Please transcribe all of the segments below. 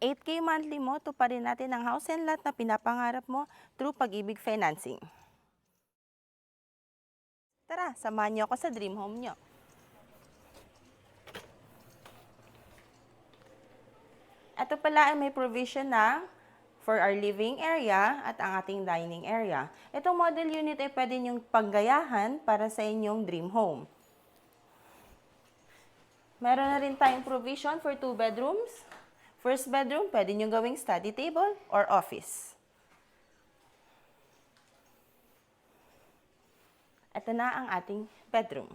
8K monthly mo, tuparin natin ang house and lot na pinapangarap mo through Pag-ibig Financing. Tara, samahan niyo ako sa dream home niyo. Ito pala ay may provision na for our living area at ang ating dining area. Itong model unit ay pwede niyong paggayahan para sa inyong dream home. Meron na rin tayong provision for 2 bedrooms. First bedroom, pwede niyong gawing study table or office. Ito na ang ating bedroom.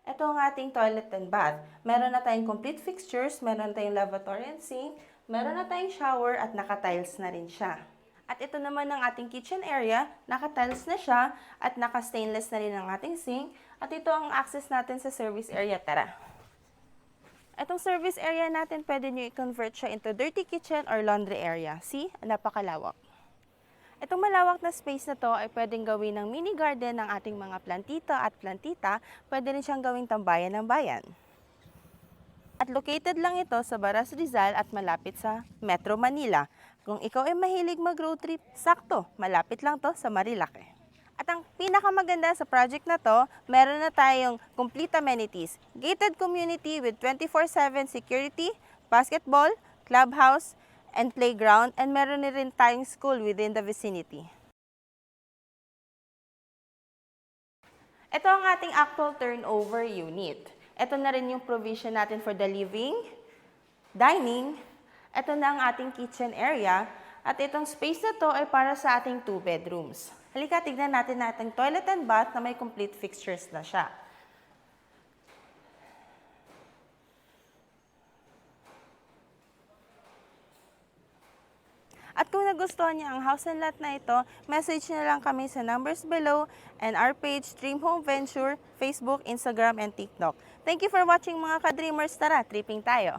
Ito ang ating toilet and bath. Meron na tayong complete fixtures, meron tayong lavatory and sink, meron na tayong shower at naka-tiles na rin siya. At ito naman ang ating kitchen area, naka-tiles na siya at naka-stainless na rin ang ating sink. At ito ang access natin sa service area. Tara! Itong service area natin, pwede nyo i-convert siya into dirty kitchen or laundry area. See? Napakalawak. Itong malawak na space na to ay pwedeng gawin ng mini garden ng ating mga plantita at plantita. Pwede rin siyang gawing tambayan ng bayan. At located lang ito sa Baras Rizal at malapit sa Metro Manila. Kung ikaw ay mahilig mag-road trip, sakto, malapit lang to sa Marilake. At ang pinakamaganda sa project na to, meron na tayong complete amenities. Gated community with 24/7 security, basketball, clubhouse, and playground, and meron na rin tayong school within the vicinity. Ito ang ating actual turnover unit. Ito na rin yung provision natin for the living, dining. Ito na ang ating kitchen area. At itong space na to ay para sa ating 2 bedrooms. Halika, tignan natin ating toilet and bath na may complete fixtures na siya. At kung nagustuhan niyo ang house and lot na ito, message na lang kami sa numbers below and our page, Dream Home Venture, Facebook, Instagram, and TikTok. Thank you for watching mga ka-dreamers. Tara, tripping tayo!